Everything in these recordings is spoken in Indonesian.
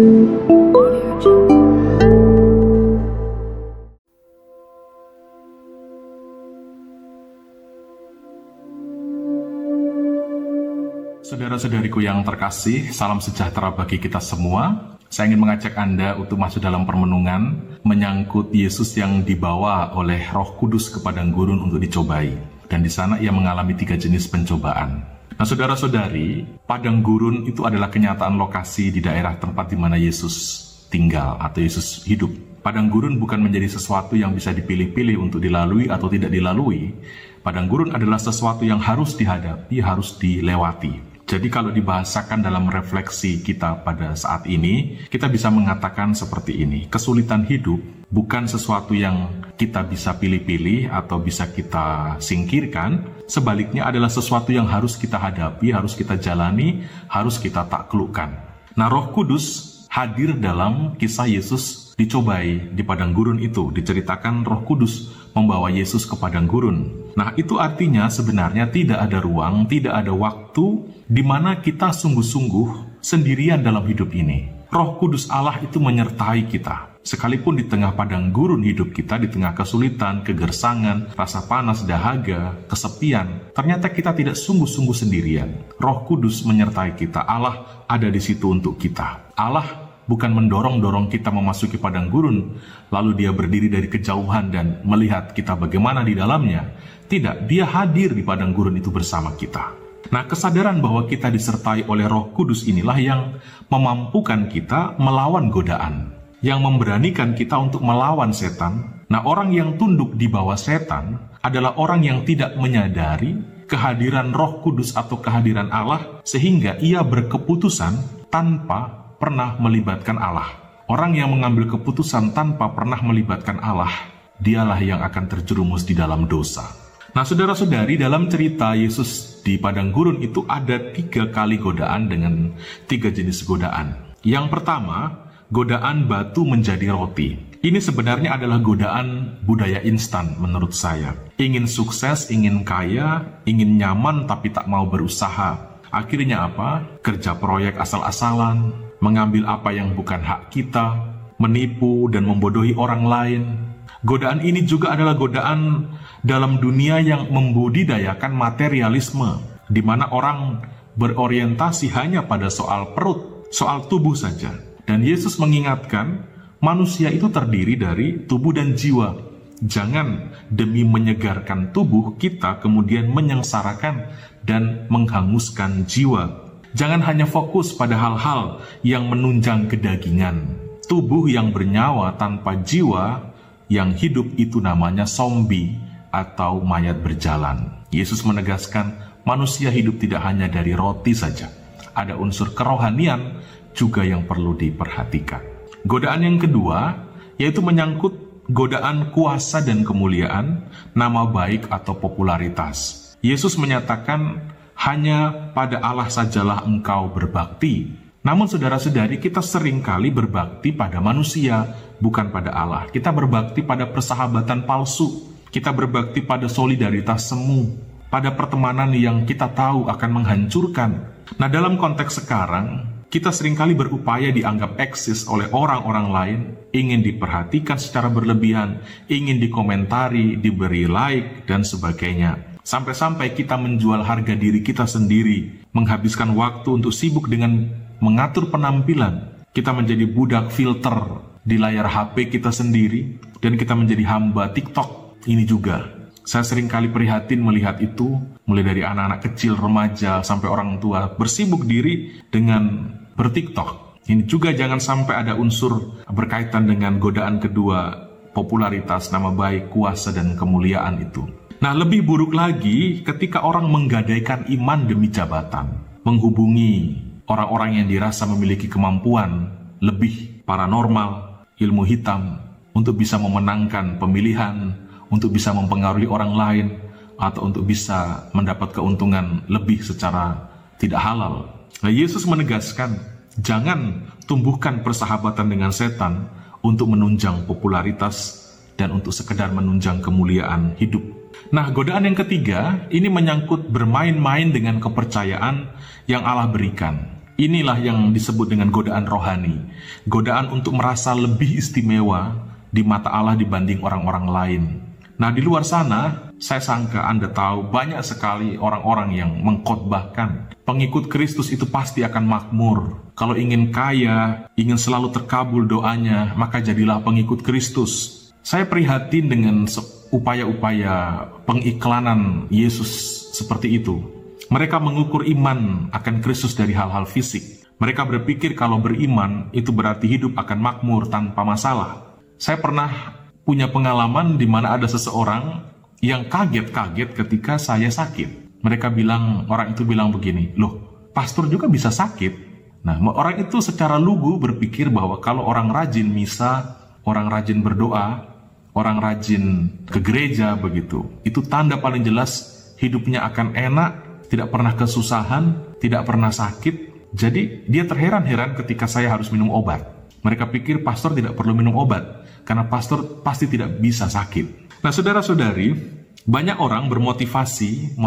Saudara-saudariku yang terkasih, salam sejahtera bagi kita semua. Saya ingin mengajak Anda untuk masuk dalam permenungan menyangkut Yesus yang dibawa oleh Roh Kudus ke padang gurun untuk dicobai. Dan di sana ia mengalami 3 jenis pencobaan. Nah, saudara-saudari, padang gurun itu adalah kenyataan lokasi di daerah tempat di mana Yesus tinggal atau Yesus hidup. Padang gurun bukan menjadi sesuatu yang bisa dipilih-pilih untuk dilalui atau tidak dilalui. Padang gurun adalah sesuatu yang harus dihadapi, harus dilewati. Jadi kalau dibahasakan dalam refleksi kita pada saat ini, kita bisa mengatakan seperti ini. Kesulitan hidup bukan sesuatu yang kita bisa pilih-pilih atau bisa kita singkirkan. Sebaliknya adalah sesuatu yang harus kita hadapi, harus kita jalani, harus kita taklukkan. Nah, Roh Kudus hadir dalam kisah Yesus dicobai di padang gurun itu. Diceritakan Roh Kudus membawa Yesus ke padang gurun. Nah, itu artinya sebenarnya tidak ada ruang, tidak ada waktu di mana kita sungguh-sungguh sendirian dalam hidup ini. Roh Kudus Allah itu menyertai kita. Sekalipun di tengah padang gurun hidup kita, di tengah kesulitan, kegersangan, rasa panas, dahaga, kesepian, ternyata kita tidak sungguh-sungguh sendirian. Roh Kudus menyertai kita. Allah ada di situ untuk kita. Allah bukan mendorong-dorong kita memasuki padang gurun, lalu dia berdiri dari kejauhan dan melihat kita bagaimana di dalamnya. Tidak, dia hadir di padang gurun itu bersama kita. Nah, kesadaran bahwa kita disertai oleh Roh Kudus inilah yang memampukan kita melawan godaan, yang memberanikan kita untuk melawan setan. Nah, orang yang tunduk di bawah setan adalah orang yang tidak menyadari kehadiran Roh Kudus atau kehadiran Allah, sehingga ia berkeputusan tanpa pernah melibatkan Allah. Orang yang mengambil keputusan tanpa pernah melibatkan Allah, dialah yang akan terjerumus di dalam dosa. Nah, saudara-saudari, dalam cerita Yesus di padang gurun itu ada 3 kali godaan dengan 3 jenis godaan. Yang pertama, godaan batu menjadi roti. Ini sebenarnya adalah godaan budaya instan menurut saya. Ingin sukses, ingin kaya, ingin nyaman tapi tak mau berusaha. Akhirnya apa? Kerja proyek asal-asalan, mengambil apa yang bukan hak kita, menipu dan membodohi orang lain. Godaan ini juga adalah godaan dalam dunia yang membudidayakan materialisme, di mana orang berorientasi hanya pada soal perut, soal tubuh saja. Dan Yesus mengingatkan, manusia itu terdiri dari tubuh dan jiwa. Jangan demi menyegarkan tubuh kita kemudian menyengsarakan dan menghanguskan jiwa. Jangan hanya fokus pada hal-hal yang menunjang kedagingan. Tubuh yang bernyawa tanpa jiwa yang hidup itu namanya zombie atau mayat berjalan. Yesus menegaskan manusia hidup tidak hanya dari roti saja. Ada unsur kerohanian juga yang perlu diperhatikan. Godaan yang kedua yaitu menyangkut godaan kuasa dan kemuliaan, nama baik atau popularitas. Yesus menyatakan hanya pada Allah sajalah engkau berbakti. Namun saudara-saudari, kita seringkali berbakti pada manusia, bukan pada Allah. Kita berbakti pada persahabatan palsu. Kita berbakti pada solidaritas semu, pada pertemanan yang kita tahu akan menghancurkan. Nah, dalam konteks sekarang, kita seringkali berupaya dianggap eksis oleh orang-orang lain, ingin diperhatikan secara berlebihan, ingin dikomentari, diberi like, dan sebagainya. Sampai-sampai kita menjual harga diri kita sendiri, menghabiskan waktu untuk sibuk dengan mengatur penampilan. Kita menjadi budak filter di layar HP kita sendiri, dan kita menjadi hamba TikTok. Ini juga, saya seringkali prihatin melihat itu, mulai dari anak-anak kecil, remaja, sampai orang tua bersibuk diri dengan bertiktok. Ini juga jangan sampai ada unsur berkaitan dengan godaan kedua, popularitas, nama baik, kuasa, dan kemuliaan itu. Nah, lebih buruk lagi ketika orang menggadaikan iman demi jabatan, menghubungi orang-orang yang dirasa memiliki kemampuan lebih paranormal, ilmu hitam, untuk bisa memenangkan pemilihan, untuk bisa mempengaruhi orang lain, atau untuk bisa mendapat keuntungan lebih secara tidak halal. Nah, Yesus menegaskan, jangan tumbuhkan persahabatan dengan setan untuk menunjang popularitas dan untuk sekedar menunjang kemuliaan hidup. Nah, godaan yang ketiga, ini menyangkut bermain-main dengan kepercayaan yang Allah berikan. Inilah yang disebut dengan godaan rohani. Godaan untuk merasa lebih istimewa di mata Allah dibanding orang-orang lain. Nah, di luar sana, saya sangka Anda tahu banyak sekali orang-orang yang mengkhotbahkan pengikut Kristus itu pasti akan makmur. Kalau ingin kaya, ingin selalu terkabul doanya, maka jadilah pengikut Kristus. Saya prihatin dengan upaya-upaya pengiklanan Yesus seperti itu. Mereka mengukur iman akan Kristus dari hal-hal fisik. Mereka berpikir kalau beriman itu berarti hidup akan makmur tanpa masalah. Saya pernah punya pengalaman di mana ada seseorang yang kaget-kaget ketika saya sakit. Orang itu bilang begini, "Loh, pastor juga bisa sakit?" Nah, orang itu secara lugu berpikir bahwa kalau orang rajin misa, orang rajin berdoa, orang rajin ke gereja begitu, itu tanda paling jelas hidupnya akan enak, tidak pernah kesusahan, tidak pernah sakit. Jadi dia terheran-heran ketika saya harus minum obat. Mereka pikir pastor tidak perlu minum obat, karena pastor pasti tidak bisa sakit. Nah, saudara-saudari, banyak orang motivasi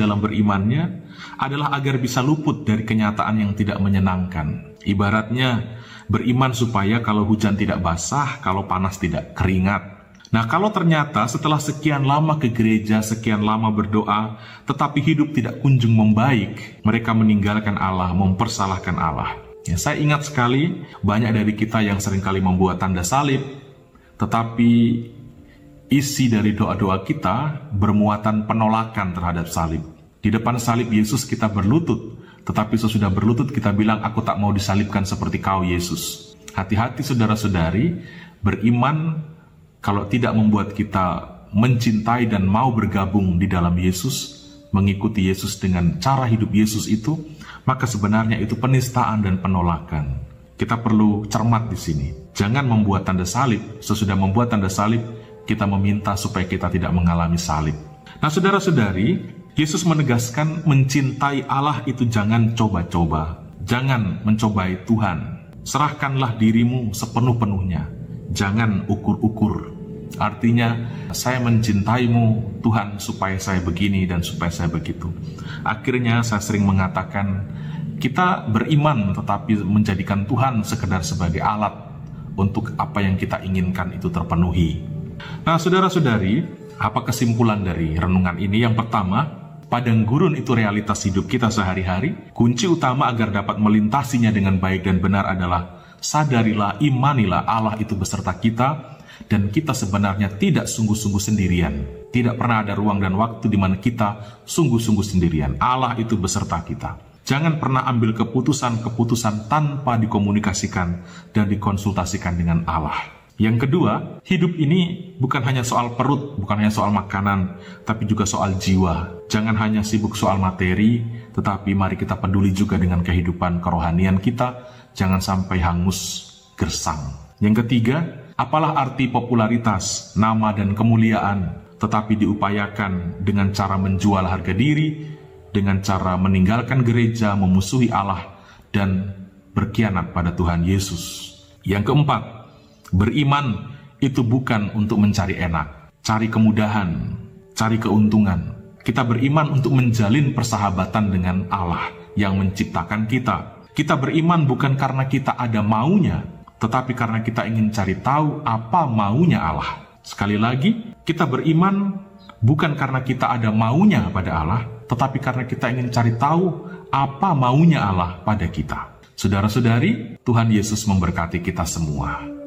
dalam berimannya adalah agar bisa luput dari kenyataan yang tidak menyenangkan. Ibaratnya, beriman supaya kalau hujan tidak basah, kalau panas tidak keringat. Nah, kalau ternyata setelah sekian lama ke gereja, sekian lama berdoa, tetapi hidup tidak kunjung membaik, mereka meninggalkan Allah, mempersalahkan Allah. Ya, saya ingat sekali, banyak dari kita yang seringkali membuat tanda salib, tetapi isi dari doa-doa kita bermuatan penolakan terhadap salib. Di depan salib Yesus kita berlutut, tetapi sesudah berlutut kita bilang, "Aku tak mau disalibkan seperti kau, Yesus." Hati-hati saudara-saudari, beriman kalau tidak membuat kita mencintai dan mau bergabung di dalam Yesus, mengikuti Yesus dengan cara hidup Yesus itu, maka sebenarnya itu penistaan dan penolakan. Kita perlu cermat di sini. Jangan membuat tanda salib. Sesudah membuat tanda salib, kita meminta supaya kita tidak mengalami salib. Nah, saudara-saudari, Yesus menegaskan mencintai Allah itu jangan coba-coba. Jangan mencobai Tuhan. Serahkanlah dirimu sepenuh-penuhnya. Jangan ukur-ukur. Artinya, saya mencintaimu Tuhan supaya saya begini dan supaya saya begitu. Akhirnya saya sering mengatakan, kita beriman tetapi menjadikan Tuhan sekedar sebagai alat untuk apa yang kita inginkan itu terpenuhi. Nah, saudara-saudari, apa kesimpulan dari renungan ini? Yang pertama, padang gurun itu realitas hidup kita sehari-hari. Kunci utama agar dapat melintasinya dengan baik dan benar adalah sadarilah, imanilah Allah itu beserta kita, dan kita sebenarnya tidak sungguh-sungguh sendirian. Tidak pernah ada ruang dan waktu di mana kita sungguh-sungguh sendirian. Allah itu beserta kita. Jangan pernah ambil keputusan-keputusan tanpa dikomunikasikan dan dikonsultasikan dengan Allah. Yang kedua, hidup ini bukan hanya soal perut, bukan hanya soal makanan, tapi juga soal jiwa. Jangan hanya sibuk soal materi, tetapi mari kita peduli juga dengan kehidupan kerohanian kita. Jangan sampai hangus, gersang. Yang ketiga, apalah arti popularitas, nama dan kemuliaan, tetapi diupayakan dengan cara menjual harga diri, dengan cara meninggalkan gereja, memusuhi Allah, dan berkhianat pada Tuhan Yesus. Yang keempat, beriman itu bukan untuk mencari enak, cari kemudahan, cari keuntungan. Kita beriman untuk menjalin persahabatan dengan Allah yang menciptakan kita. Kita beriman bukan karena kita ada maunya, tetapi karena kita ingin cari tahu apa maunya Allah. Sekali lagi, kita beriman bukan karena kita ada maunya pada Allah, tetapi karena kita ingin cari tahu apa maunya Allah pada kita. Saudara-saudari, Tuhan Yesus memberkati kita semua.